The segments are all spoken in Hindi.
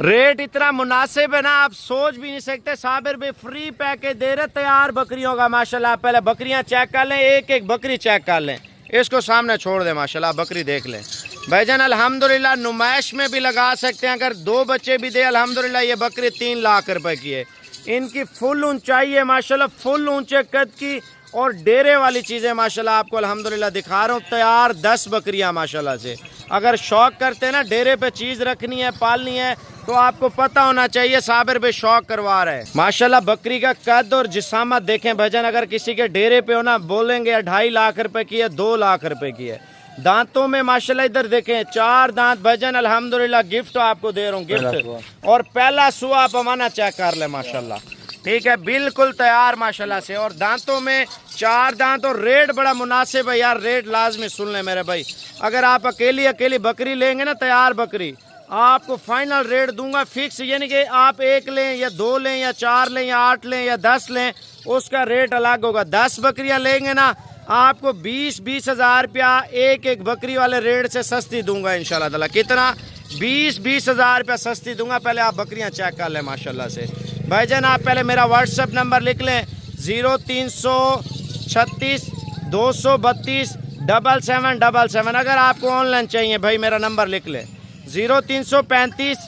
रेट इतना मुनासिब है ना, आप सोच भी नहीं सकते। साबिर भी फ्री पैकेज दे रहे तैयार बकरियों का माशाल्लाह। आप पहले बकरियां चेक कर लें, एक एक बकरी चेक कर लें, इसको सामने छोड़ दें माशाल्लाह, बकरी देख लें भाईजान। अल्हम्दुलिल्लाह नुमाइश में भी लगा सकते हैं, अगर 2 बच्चे भी दे अल्हम्दुलिल्लाह। ये बकरी 3 लाख रुपए की है, इनकी फुल ऊंचाई है माशाल्लाह, फुल ऊंचे कद की और डेरे वाली चीज़ें माशाल्लाह आपको अल्हम्दुलिल्लाह दिखा रहा हूँ। तैयार 10 बकरियाँ माशाल्लाह से। अगर शौक करते हैं ना डेरे पे चीज़ रखनी है, पालनी है, तो आपको पता होना चाहिए साबिर भी शौक करवा रहा है माशाल्लाह। बकरी का कद और जिसामत देखें भजन, अगर किसी के डेरे पे हो ना बोलेंगे 2.5 लाख रुपए की है, 2 लाख रुपए की है। दांतों में माशाल्लाह इधर देखें 4 दांत भजन अल्हम्दुलिल्लाह। गिफ्ट आपको दे रहा हूँ, गिफ्ट। और पहला सुआ आप अमाना चेक कर ले माशाल्लाह, ठीक है, बिल्कुल तैयार माशाल्लाह से। और दांतों में 4 दांत और रेट बड़ा मुनासिब है यार। रेट लाजमी सुन ले मेरे भाई, अगर आप अकेली बकरी लेंगे ना तैयार बकरी, आपको फाइनल रेट दूंगा फिक्स, यानी कि आप 1 लें या 2 लें या 4 लें या 8 लें या 10 लें, उसका रेट अलग होगा। 10 बकरियां लेंगे ना आपको 20-20 हज़ार रुपया एक एक बकरी वाले रेट से सस्ती दूंगा इंशाल्लाह ताला। कितना? 20-20 हज़ार रुपया सस्ती दूंगा। पहले आप बकरियां चेक कर लें माशाल्लाह से भाईजान। आप पहले मेरा व्हाट्सअप नंबर लिख लें 0336 232 7777। अगर आपको ऑनलाइन चाहिए भाई मेरा नंबर लिख लें 0335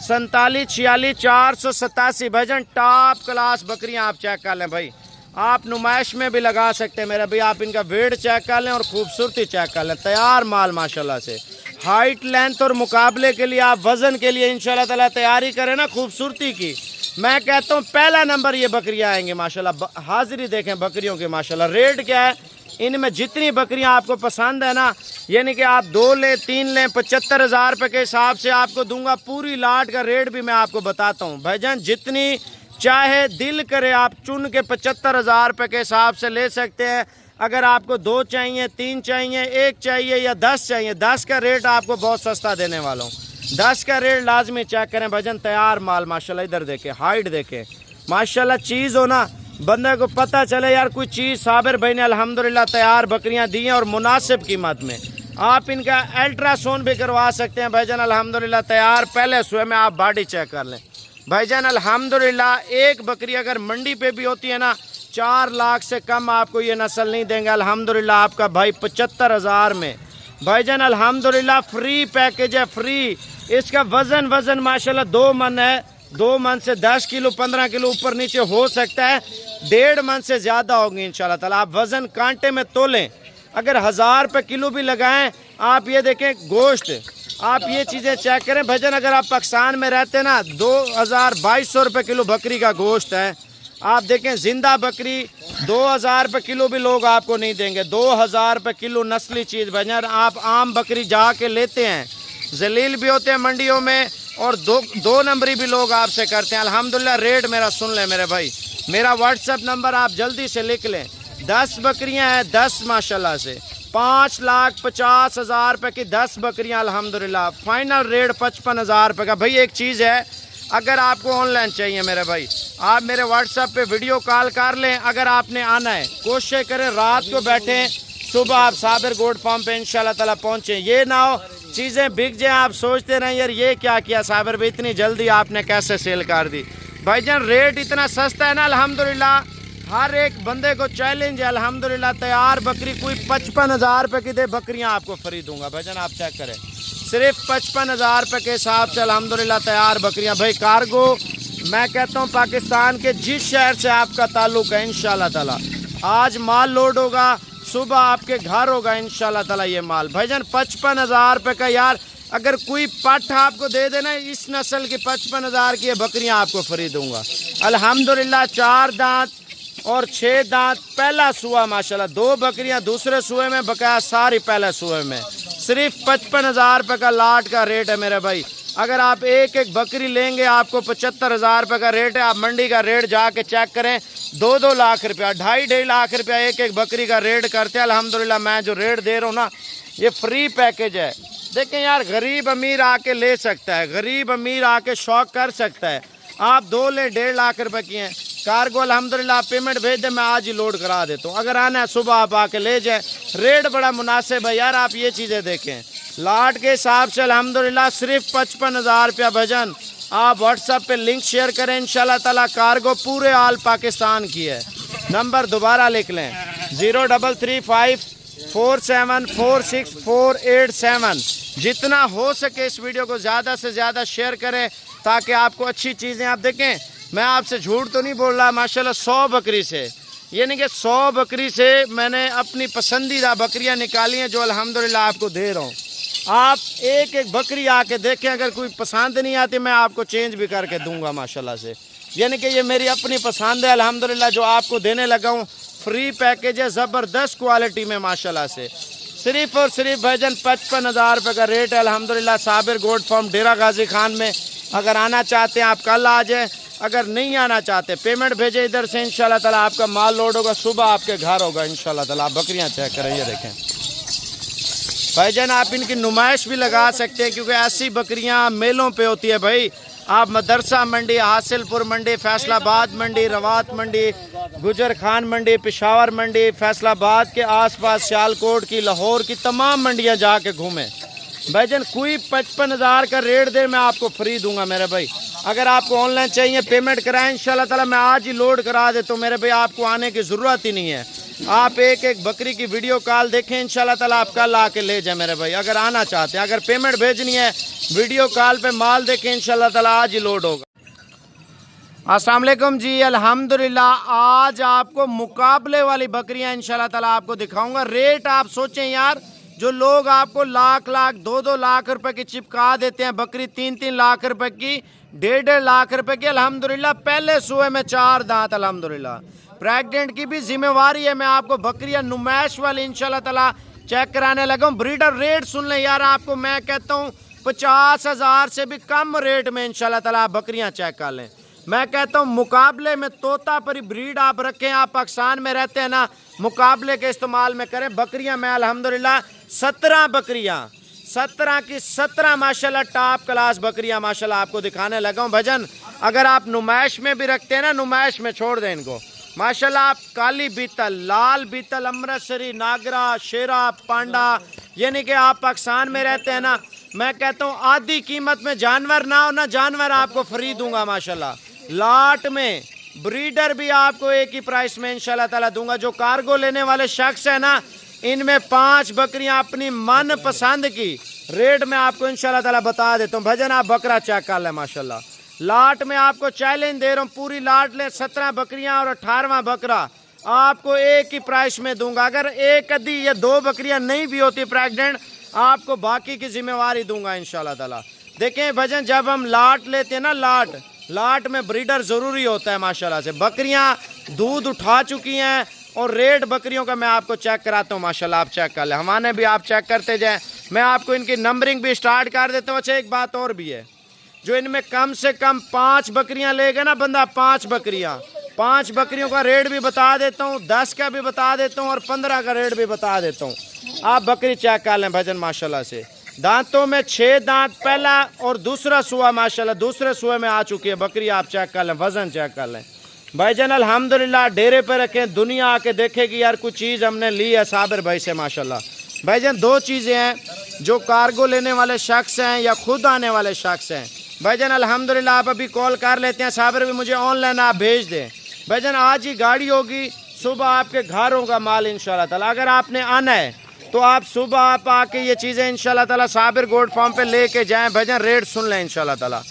47 46 487। भाईजान टॉप क्लास बकरियां आप चेक कर लें भाई, आप नुमाइश में भी लगा सकते हैं मेरा भाई। आप इनका वेट चेक कर लें और खूबसूरती चेक कर लें, तैयार माल माशाल्लाह से। हाइट लेंथ और मुकाबले के लिए आप वजन के लिए इंशाल्लाह ताला तैयारी करें ना खूबसूरती की, मैं कहता हूँ पहला नंबर ये बकरियां आएंगे माशाल्लाह। हाजिरी देखें बकरियों के माशाल्लाह। रेट क्या है इनमें? जितनी बकरियां आपको पसंद है ना, यानी कि आप 2 लें 3 लें 75 हज़ार रुपये के हिसाब से आपको दूंगा। पूरी लाट का रेट भी मैं आपको बताता हूँ भाईजान, जितनी चाहे दिल करे आप चुन के 75 हज़ार रुपये के हिसाब से ले सकते हैं। अगर आपको 2 चाहिए, 3 चाहिए, 1 चाहिए या 10 चाहिए, 10 का रेट आपको बहुत सस्ता देने वाला हूँ। 10 का रेट लाजमी चेक करें भजन। तैयार माल माशाल्लाह, इधर देखें हाइट देखें माशाल्लाह। चीज़ हो ना बंदे को पता चले यार कोई चीज़ साबिर भाई ने अल्हम्दुलिल्लाह तैयार बकरियां दी हैं और मुनासिब कीमत में। आप इनका अल्ट्रासाउंड भी करवा सकते हैं भाईजान अल्हम्दुलिल्लाह तैयार। पहले सुबह में आप बॉडी चेक कर लें भाईजान अल्हम्दुलिल्लाह। एक बकरी अगर मंडी पे भी होती है ना 4 लाख से कम आपको ये नस्ल नहीं देंगे अल्हम्दुलिल्लाह। आपका भाई 75 हज़ार में भाईजान अल्हम्दुलिल्लाह फ्री पैकेज है, फ्री। इसका वजन माशाल्लाह 2 मन है, 2 मन से 10 किलो 15 किलो ऊपर नीचे हो सकता है, 1.5 मन से ज़्यादा होगी इंशाल्लाह ताला। आप वज़न कांटे में तोलें, अगर 1000 रुपये किलो भी लगाएं। आप ये देखें गोश्त, आप ये चीज़ें चेक करें भजन। अगर आप पाकिस्तान में रहते हैं ना 2200 रुपये किलो बकरी का गोश्त है। आप देखें जिंदा बकरी 2000 रुपये किलो भी लोग आपको नहीं देंगे। 2000 रुपये किलो नस्ली चीज़ भजन। आप आम बकरी जाके लेते हैं, जलील भी होते हैं मंडियों में, और दो नंबरी भी लोग आपसे करते हैं अल्हम्दुलिल्लाह। रेट मेरा सुन लें मेरे भाई, मेरा व्हाट्सअप नंबर आप जल्दी से लिख लें। 10 बकरियां हैं, 10 माशाल्लाह से 5,50,000 रुपये की 10 बकरियां अल्हम्दुलिल्लाह। फाइनल रेट 55 हज़ार रुपये का। भाई एक चीज़ है, अगर आपको ऑनलाइन चाहिए मेरे भाई, आप मेरे व्हाट्सएप पे वीडियो कॉल कर लें। अगर आपने आना है कोशिश करें रात को बैठें, सुबह आप साबिर गोट फार्म पे इंशाल्लाह ताला पहुँचें। ये ना हो चीज़ें बिक जाएँ, आप सोचते रहें यार ये क्या किया साबिर भाई, इतनी जल्दी आपने कैसे सेल कर दी। भाईजान रेट इतना सस्ता है ना अल्हम्दुलिल्लाह, हर एक बंदे को चैलेंज है अल्हम्दुलिल्लाह। तैयार बकरी कोई 55 हज़ार रुपये की दे, बकरियां आपको फ्री दूंगा भाईजान। आप चेक करें सिर्फ 55 हज़ार रुपये के हिसाब से अल्हम्दुलिल्लाह तैयार बकरियां। भाई कार्गो मैं कहता हूँ पाकिस्तान के जिस शहर से आपका ताल्लुक है इंशाल्लाह ताला आज माल लोड होगा, सुबह आपके घर होगा इंशाल्लाह ताला ये माल। भाईजान 55 हज़ार रुपये का यार, अगर कोई पट्ठ आपको दे देना इस नस्ल की 55 हज़ार की बकरियां आपको फ्री दूंगा अल्हम्दुलिल्लाह। 4 दांत और 6 दांत पहला सुआ माशाल्लाह। 2 बकरियां दूसरे सुए में, बकाया सारी पहले सुए में। सिर्फ 55 हज़ार रुपये का लाट का रेट है मेरे भाई। अगर आप एक एक बकरी लेंगे आपको 75 हज़ार रुपये का रेट है। आप मंडी का रेट जाके चेक करें, 2-2 लाख रुपया, 2.5-2.5 लाख रुपया एक एक बकरी का रेट करते हैं अल्हम्दुलिल्लाह। मैं जो रेट दे रहा हूँ ना ये फ्री पैकेज है। देखें यार गरीब अमीर आके ले सकता है, गरीब अमीर आके शौक कर सकता है। आप 2 ले 1.5 लाख रुपए की हैं। कार्गो अल्हम्दुलिल्लाह आप पेमेंट भेज दें, मैं आज ही लोड करा देता हूँ। अगर आना है सुबह आप आके ले जाएं। रेट बड़ा मुनासिब है यार, आप ये चीज़ें देखें लाट के हिसाब से अल्हम्दुलिल्लाह। सिर्फ 55 हज़ार रुपया भजन आप व्हाट्सएप पे लिंक शेयर करें, इंशाल्लाह ताला कार्गो पूरे आल पाकिस्तान की है। नंबर दोबारा लिख लें 0335474647। जितना हो सके इस वीडियो को ज़्यादा से ज़्यादा शेयर करें ताकि आपको अच्छी चीज़ें आप देखें। मैं आपसे झूठ तो नहीं बोल रहा, माशाल्लाह 100 बकरी से, यानी कि 100 बकरी से मैंने अपनी पसंदीदा बकरियां निकाली हैं जो अल्हम्दुलिल्लाह आपको दे रहा हूँ। आप एक एक बकरी आके देखें, अगर कोई पसंद नहीं आती मैं आपको चेंज भी करके दूंगा माशाल्लाह से। यानी कि ये मेरी अपनी पसंद है अल्हम्दुलिल्लाह, जो आपको देने लगा हूँ। फ्री पैकेज है, ज़बरदस्त क्वालिटी में माशाल्लाह से। सिर्फ और सिर्फ भाईजान 55,000 रुपये का रेट है अल्हम्दुलिल्लाह। साबिर गोड फार्म डेरा गाजी खान में अगर आना चाहते हैं आप कल आ जाएँ, अगर नहीं आना चाहते पेमेंट भेजे इधर से, इंशाल्लाह ताला आपका माल लोड होगा, सुबह आपके घर होगा इंशाल्लाह ताला। आप बकरियां चेक करें, ये देखें भाईजान। आप इनकी नुमाइश भी लगा सकते हैं क्योंकि ऐसी बकरियां मेलों पे होती है भाई। आप मदरसा मंडी, हासिलपुर मंडी, फैसलाबाद मंडी, रवात मंडी, गुजर खान मंडी, पेशावर मंडी, फैसलाबाद के आसपास सियालकोट की, लाहौर की तमाम मंडियां जाके घूमें भाईजान। कोई 55,000 का रेट दे मैं आपको फ्री दूंगा मेरे भाई। अगर आपको ऑनलाइन चाहिए पेमेंट कराएं, इंशाल्लाह ताला मैं आज ही लोड करा देता हूँ मेरे भाई। आपको आने की ज़रूरत ही नहीं है, आप एक एक बकरी की वीडियो कॉल देखें, इंशाल्लाह ताला आप कल आके ले जाए मेरे भाई। अगर आना चाहते हैं, अगर पेमेंट भेजनी है वीडियो कॉल पे माल देखें, इंशाल्लाह ताला आज ही लोड होगा। अस्सलाम वालेकुम जी, अल्हम्दुलिल्लाह आज आपको मुकाबले वाली बकरियां इंशाल्लाह ताला आपको दिखाऊंगा। रेट आप सोचें यार, जो लोग आपको लाख लाख 2-2 लाख रुपए की चिपका देते हैं बकरी, 3-3 लाख रुपए की, 1.5 लाख रुपए की, अल्हम्दुलिल्लाह पहले सुए में 4 दांत अल्हम्दुलिल्लाह। प्रेग्नेंट की भी जिम्मेवारी है। मैं आपको बकरियां नुमाइश वाली इंशाल्लाह ताला चेक कराने लगा हूँ। ब्रीडर रेट सुन लें यार, आपको मैं कहता हूँ 50,000 से भी कम रेट में इंशाल्लाह ताला आप बकरियां चेक कर लें। मैं कहता हूँ मुकाबले में तोतापरी ब्रीड आप रखें, आप पाकिस्तान में रहते हैं ना, मुकाबले के इस्तेमाल में करें। बकरियां मैं अल्हम्दुलिल्लाह 17 बकरियां, 17 की 17 माशाल्लाह टॉप क्लास बकरियां माशाल्लाह आपको दिखाने लगा हूँ भजन। अगर आप नुमाइश में भी रखते हैं ना, नुमाइश में छोड़ दें इनको माशाल्लाह। आप काली बीतल, लाल बीतल, अमृतसरी, नागरा, शेरा, पांडा, यानी कि आप पाकिस्तान में रहते हैं ना, मैं कहता हूँ आधी कीमत में जानवर ना हो ना, जानवर आपको फ्री दूंगा माशाल्लाह। लाट में ब्रीडर भी आपको एक ही प्राइस में इंशाल्लाह ताला दूंगा। जो कार्गो लेने वाले शख्स है ना, इनमें 5 बकरियां अपनी मन पसंद की रेट में आपको इंशाल्लाह ताला बता देता हूँ भजन। आप बकरा चेक कर लें माशाल्लाह। लाट में आपको चैलेंज दे रहा हूँ, पूरी लाट ले 17 बकरियां और 18वां बकरा आपको एक ही प्राइस में दूंगा। अगर एक आधी या 2 बकरियां नहीं भी होती प्रेग्नेंट, आपको बाकी की जिम्मेवारी दूंगा इंशाल्लाह ताला। देखें भजन, जब हम लाट लेते हैं ना, लाट में ब्रीडर ज़रूरी होता है माशाल्लाह से। बकरियां दूध उठा चुकी हैं और रेट बकरियों का मैं आपको चेक कराता हूँ माशाल्लाह। आप चेक कर लें, हमारे भी आप चेक करते जाएं। मैं आपको इनकी नंबरिंग भी स्टार्ट कर देता हूँ। अच्छा एक बात और भी है, जो इनमें कम से कम 5 बकरियां लेगा ना बंदा, 5 बकरियों का रेट भी बता देता हूँ, 10 का भी बता देता हूँ और 15 का रेट भी बता देता हूँ। आप बकरी चेक कर लें भजन माशाल्लाह से। दांतों में 6 दांत, पहला और दूसरा सुआ माशाल्लाह दूसरे सुए में आ चुकी है बकरी। आप चेक कर लें, वजन चेक कर लें भाईजान। अल्हम्दुलिल्लाह डेरे पे रखें, दुनिया आके देखेगी यार कुछ चीज़ हमने ली है साबिर भाई से माशाल्लाह। भाईजान 2 चीज़ें हैं, जो कार्गो लेने वाले शख्स हैं या खुद आने वाले शख्स हैं भाईजान, अल्हम्दुलिल्लाह आप अभी कॉल कर लेते हैं, साबिर भी मुझे ऑनलाइन आप भेज दें भाईजान। आज ही गाड़ी होगी, सुबह आपके घर होगा माल इंशाल्लाह ताला। अगर आपने आना है तो आप सुबह आप आके ये चीज़ें इंशाल्लाह ताला साबिर गोड फार्म पे लेके जाएं भजन। रेट सुन लें इंशाल्लाह ताला,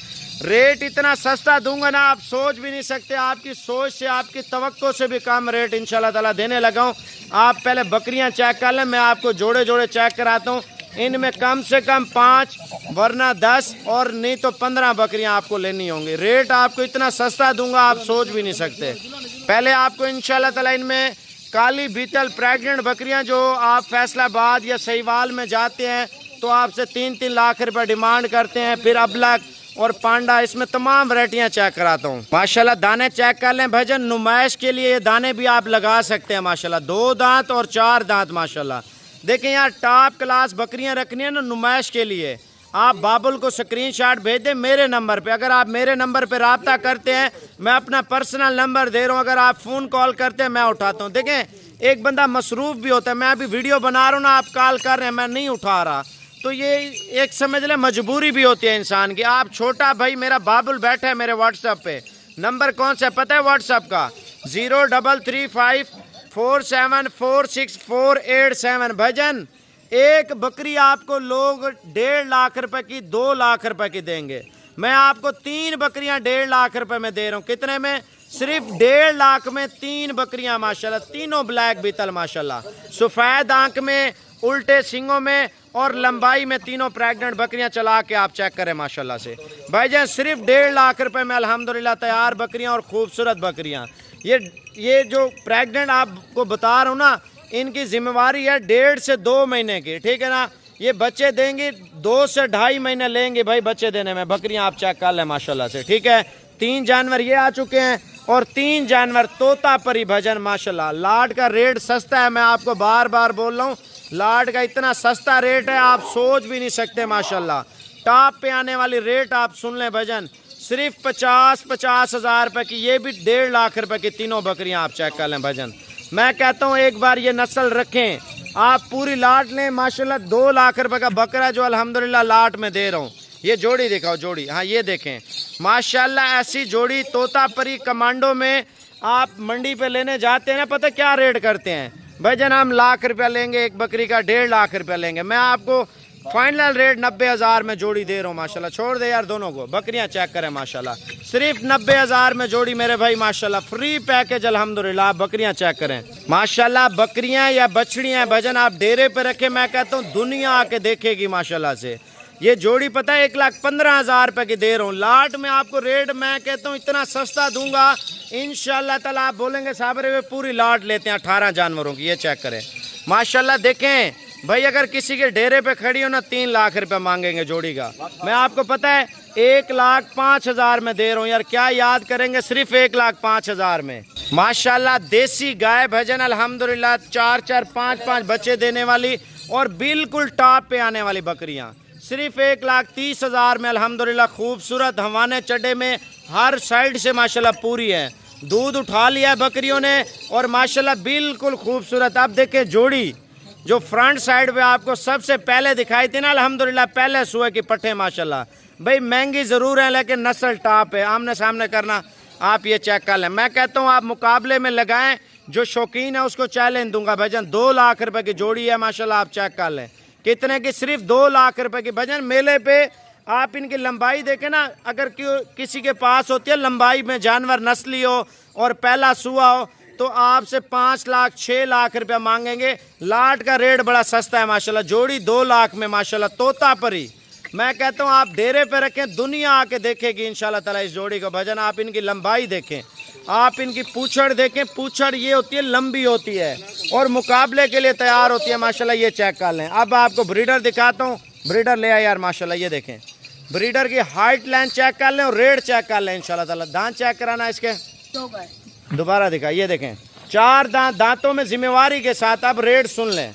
रेट इतना सस्ता दूंगा ना आप सोच भी नहीं सकते। आपकी सोच से, आपकी तवक्को से भी कम रेट इंशाल्लाह ताला देने लगा हूँ। आप पहले बकरियां चेक कर लें, मैं आपको जोड़े जोड़े चेक कराता हूँ। इनमें कम से कम 5 वरना 10 और नहीं तो 15 बकरियां आपको लेनी होंगी। रेट आपको इतना सस्ता दूंगा आप सोच भी नहीं सकते। पहले आपको इंशाल्लाह ताला इनमें काली बीतल प्रेग्नेंट बकरियां, जो आप फैसलाबाद या सहीवाल में जाते हैं तो आपसे 3-3 लाख रुपए डिमांड करते हैं। फिर अबलक और पांडा, इसमें तमाम वैरायटियां चेक कराता हूँ माशाल्लाह। दाने चेक कर लें भजन, नुमाइश के लिए ये दाने भी आप लगा सकते हैं माशाल्लाह। 2 दांत और 4 दांत माशाल्लाह। देखें यार टॉप क्लास बकरियां रखनी है ना नुमाइश के लिए, आप बाबुल को स्क्रीनशॉट भेज दें मेरे नंबर पे। अगर आप मेरे नंबर पे रब्ता करते हैं, मैं अपना पर्सनल नंबर दे रहा हूँ, अगर आप फ़ोन कॉल करते हैं मैं उठाता हूँ। देखें एक बंदा मसरूफ़ भी होता है, मैं अभी वीडियो बना रहा हूँ ना, आप कॉल कर रहे हैं मैं नहीं उठा रहा, तो ये एक समझ लें मजबूरी भी होती है इंसान की। आप छोटा भाई मेरा बाबुल बैठा है मेरे व्हाट्सएप पे, नंबर कौन सा है पता है व्हाट्सएप का? 0335474648 भजन। एक बकरी आपको लोग 1.5 लाख रुपए की 2 लाख रुपए की देंगे, मैं आपको 3 बकरियां 1.5 लाख रुपए में दे रहा हूँ। कितने में? सिर्फ 1.5 लाख में 3 बकरियां माशाल्लाह, तीनों ब्लैक बीतल माशाल्लाह, सफेद आंख में, उल्टे सिंगों में और लंबाई में, तीनों प्रेग्नेंट बकरियां चला के आप चेक करें माशाल्लाह से भाईजान। सिर्फ 1.5 लाख रुपए में अल्हम्दुलिल्लाह तैयार बकरियां और खूबसूरत बकरियां। ये जो प्रेग्नेंट आपको बता रहा हूँ ना, इनकी जिम्मेवारी है 1.5 से 2 महीने की, ठीक है ना। ये बच्चे देंगे 2 से 2.5 महीने लेंगे भाई बच्चे देने में बकरियां, आप चेक कर लें माशाल्लाह से, ठीक है। 3 जानवर ये आ चुके हैं और 3 जानवर तोता परी भजन माशाल्लाह। लाट का रेट सस्ता है, मैं आपको बार बार बोल रहा हूँ, लाट का इतना सस्ता रेट है आप सोच भी नहीं सकते माशाल्लाह। टॉप पे आने वाली रेट आप सुन लें भजन, सिर्फ 50 हज़ार रुपए की, ये भी 1.5 लाख रुपए की तीनों बकरियां, आप चेक कर लें भजन। मैं कहता हूँ एक बार ये नस्ल रखें, आप पूरी लाट लें माशाल्लाह। 2 लाख रुपए का बकरा जो अल्हम्दुलिल्लाह लाट में दे रहा हूँ। ये जोड़ी दिखाओ, जोड़ी, हाँ ये देखें माशाल्लाह, ऐसी जोड़ी तोता परी कमांडो में आप मंडी पे लेने जाते हैं ना, पता क्या रेट करते हैं भजन? हम 1 लाख रुपया लेंगे एक बकरी का, 1.5 लाख रुपया लेंगे। मैं आपको फाइनल रेट 90 हज़ार में जोड़ी दे रहा हूँ माशाल्लाह। छोड़ दे यार दोनों को, बकरियां चेक करें माशाल्लाह, सिर्फ 90 हज़ार में जोड़ी मेरे भाई माशाल्लाह, फ्री पैकेज अल्हम्दुलिल्लाह। आप बकरियां चेक करें माशाल्लाह, बकरियां या बछड़ियां भजन आप डेरे पे रखे, मैं कहता हूँ दुनिया आके देखेगी माशाल्लाह से। ये जोड़ी पता है 1,15,000 रुपए की दे रहा हूँ लाट में आपको रेट, मैं कहता हूँ इतना सस्ता दूंगा इंशाल्लाह ताला, आप बोलेंगे साबरे वे पूरी लाट लेते हैं 18 जानवरों की। ये चेक करें माशाल्लाह, देखें भाई अगर किसी के डेरे पे खड़ी हो ना 3 लाख रुपए मांगेंगे जोड़ी का, मैं आपको पता है 1,05,000 में दे रहा हूँ यार, क्या याद करेंगे, सिर्फ 1,05,000 में माशाल्लाह। देसी गाय भजन अल्हम्दुलिल्लाह, 4-4, 5-5 बच्चे देने वाली और बिल्कुल टॉप पे आने वाली बकरियां, सिर्फ 1,30,000 में अल्हम्दुलिल्लाह। खूबसूरत हवाने चड्डे में हर साइड से माशाल्लाह पूरी है, दूध उठा लिया है बकरियों ने और माशाल्लाह बिल्कुल खूबसूरत। आप देखें जोड़ी जो फ्रंट साइड पे आपको सबसे पहले दिखाई थी ना अल्हम्दुलिल्लाह, पहले सुए की पट्टे माशाल्लाह। भाई महंगी ज़रूर है लेकिन नस्ल टॉप है, आमने सामने करना आप ये चेक कर लें। मैं कहता हूँ आप मुकाबले में लगाएं, जो शौकीन है उसको चैलेंज दूंगा भजन। 2 लाख रुपए की जोड़ी है माशाल्लाह, आप चेक कर लें कितने की, सिर्फ 2 लाख रुपए की भजन। मेले पे आप इनकी लंबाई देखें ना, अगर किसी के पास होती है लंबाई में जानवर नस्ली हो और पहला सुआ हो तो आपसे 5 लाख 6 लाख रुपया मांगेंगे। लाट का रेट बड़ा सस्ता है माशाल्लाह, जोड़ी 2 लाख में माशाल्लाह। तोता परी मैं कहता हूँ आप डेरे पे रखें, दुनिया आके देखेगी इंशाल्लाह ताला इस जोड़ी को भजन। आप इनकी लंबाई देखें, आप इनकी पूछड़ देखें, पूछड़ ये होती है लंबी होती है और मुकाबले के लिए तैयार होती है माशाल्लाह। ये चेक कर लें। अब आपको ब्रीडर दिखाता हूँ, ब्रीडर ले आए यार माशाल्लाह। ये देखें ब्रीडर की हाइट लाइन चेक कर लें और रेट चेक कर लें इंशाल्लाह ताला। दांत चेक कराना इसके, दोबारा दिखा, ये देखें 4 दांत, दांतों में जिम्मेवारी के साथ। अब रेट सुन लें,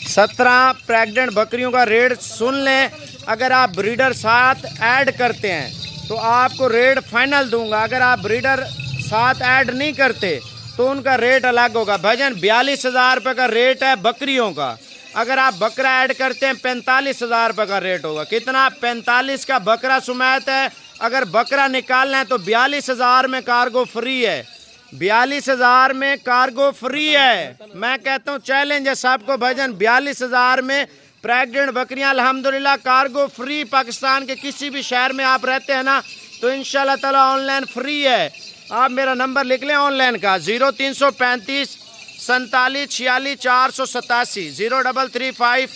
17 प्रेग्नेंट बकरियों का रेट सुन लें। अगर आप ब्रीडर साथ ऐड करते हैं तो आपको रेट फाइनल दूंगा, अगर आप ब्रीडर साथ ऐड नहीं करते तो उनका रेट अलग होगा भजन। 42,000 रुपये का रेट है बकरियों का, अगर आप बकरा ऐड करते हैं 45,000 रुपये का रेट होगा। कितना? 45 का बकरा सुमैत है, अगर बकरा निकालना है तो 42,000 में कार्गो फ्री है, 42,000 में कार्गो फ्री है। मैं कहता हूँ चैलेंज है सबको भजन, 42,000 में प्रेग्नेंट बकरियां अल्हम्दुलिल्लाह कार्गो फ्री। पाकिस्तान के किसी भी शहर में आप रहते हैं ना तो इंशाल्लाह ताला ऑनलाइन फ्री है। आप मेरा नंबर लिख लें ऑनलाइन का 0335 47 46 487 0335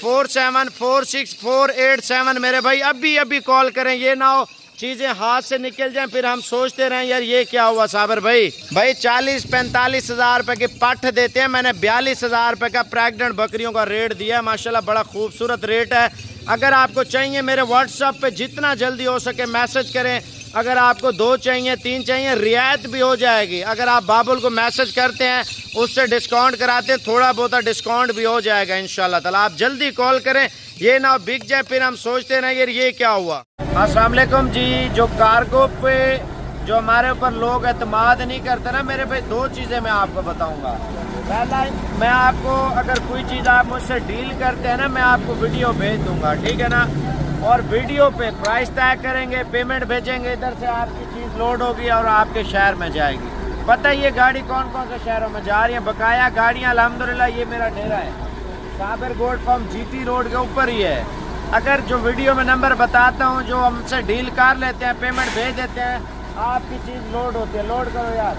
4746 487। मेरे भाई अभी कॉल करें, ये ना हो चीज़ें हाथ से निकल जाएं फिर हम सोचते रहें यार ये क्या हुआ साबर भाई। 40-45 हज़ार रुपये की पट्ठ देते हैं, मैंने 42,000 रुपये का प्रेग्नेंट बकरियों का रेट दिया है माशाल्लाह, बड़ा खूबसूरत रेट है। अगर आपको चाहिए मेरे व्हाट्सएप पे जितना जल्दी हो सके मैसेज करें, अगर आपको 2 चाहिए 3 चाहिए रियायत भी हो जाएगी। अगर आप बाबुल को मैसेज करते हैं उससे डिस्काउंट कराते हैं, थोड़ा बहुत डिस्काउंट भी हो जाएगा इंशाल्लाह ताला। आप जल्दी कॉल करें, ये ना बिक जाए फिर हम सोचते रहें यार ये क्या हुआ। अस्सलाम वालेकुम जी, जो कार्गो पे जो हमारे ऊपर लोग एतमाद नहीं करते ना मेरे भाई, दो चीज़ें मैं आपको बताऊंगा। पहला, मैं आपको अगर कोई चीज़ आप मुझसे डील करते हैं ना, मैं आपको वीडियो भेज दूंगा, ठीक है ना। और वीडियो पे प्राइस तय करेंगे, पेमेंट भेजेंगे, इधर से आपकी चीज़ लोड होगी और आपके शहर में जाएगी। पता है ये गाड़ी कौन कौन से शहरों में जा रही है? बकाया गाड़ियाँ अल्हम्दुलिल्लाह। ये मेरा डेरा है Sabir gold farm, GT road के ऊपर ही है। अगर जो वीडियो में नंबर बताता हूँ, जो हमसे डील कर लेते हैं, पेमेंट भेज देते हैं, आपकी चीज़ लोड होती है। लोड करो यार।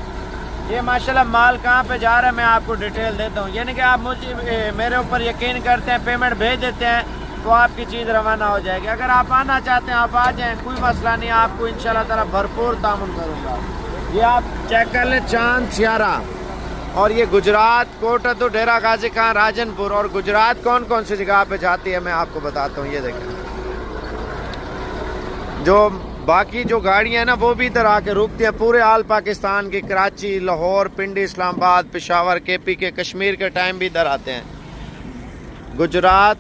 ये माशाल्लाह माल कहाँ पे जा रहा है मैं आपको डिटेल देता हूँ। यानी कि आप मुझे मेरे ऊपर यकीन करते हैं, पेमेंट भेज देते हैं, तो आपकी चीज़ रवाना हो जाएगी। अगर आप आना चाहते हैं आप आ जाएँ, कोई मसला नहीं, आपको इंशाल्लाह ताला भरपूर तामुन करूँगा। ये आप चेक कर लें, चांद सियारा। और ये गुजरात, कोटद्दू, डेरा गाजी खान, राजनपुर। और गुजरात कौन कौन सी जगह पे जाती है मैं आपको बताता हूँ। ये देखें, जो बाकी जो गाड़ियाँ हैं ना वो भी इधर आके रुकती हैं। पूरे आल पाकिस्तान की, कराची, लाहौर, पिंडी, इस्लामाबाद, पेशावर, KP के, कश्मीर के टाइम भी इधर आते हैं। गुजरात,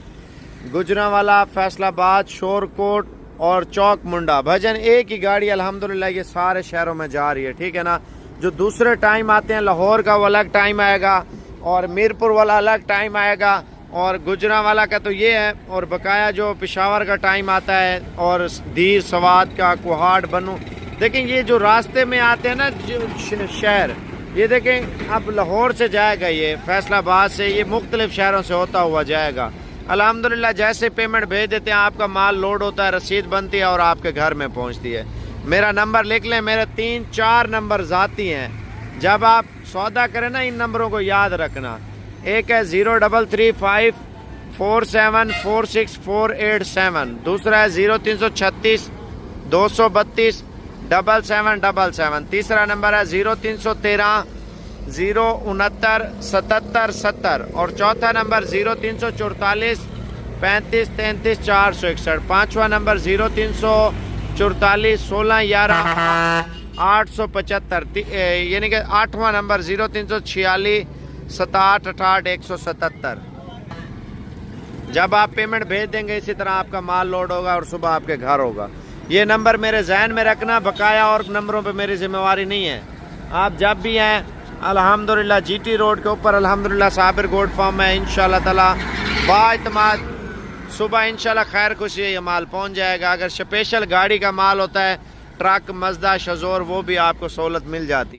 गुजरांवाला, फैसलाबाद, शोरकोट और चौक मुंडा, भजन एक ही गाड़ी अल्हम्दुलिल्लाह ये सारे शहरों में जा रही है, ठीक है ना। जो दूसरे टाइम आते हैं, लाहौर का वो अलग टाइम आएगा और मीरपुर वाला अलग टाइम आएगा और गुजरांवाला का तो ये है। और बकाया जो पेशावर का टाइम आता है और दीर, सवात का, कुहाड़, बनू। देखें ये जो रास्ते में आते हैं ना शहर, ये देखें अब लाहौर से जाएगा, ये फैसलाबाद से, ये मुख्तलिफ शहरों से होता हुआ जाएगा। अल्हम्दुलिल्लाह जैसे पेमेंट भेज देते हैं, आपका माल लोड होता है, रसीद बनती है और आपके घर में पहुंचती है। मेरा नंबर लिख लें, मेरे 3-4 नंबर ज़ाती हैं। जब आप सौदा करें ना, इन नंबरों को याद रखना। एक है 0355474647, दूसरा है 0336-232-7777, तीसरा नंबर है 0313-069-7770 और चौथा नंबर 0344-3533-461, पाँचवा नंबर 0344-1611-875, यानी कि आठवां नंबर 0346-6788-177। जब आप पेमेंट भेज देंगे इसी तरह आपका माल लोड होगा और सुबह आपके घर होगा। ये नंबर मेरे जहन में रखना, बकाया और नंबरों पे मेरी जिम्मेवारी नहीं है। आप जब भी हैं अल्हम्दुलिल्लाह GT रोड के ऊपर अल्हम्दुलिल्लाह साबिर गोल्ड फार्म है, इंशाल्लाह ताला बाइतमाद सुबह इंशाल्लाह खैर खुशी ये माल पहुंच जाएगा। अगर स्पेशल गाड़ी का माल होता है, ट्रक, मजदा, शजोर, वो भी आपको सहूलत मिल जाती।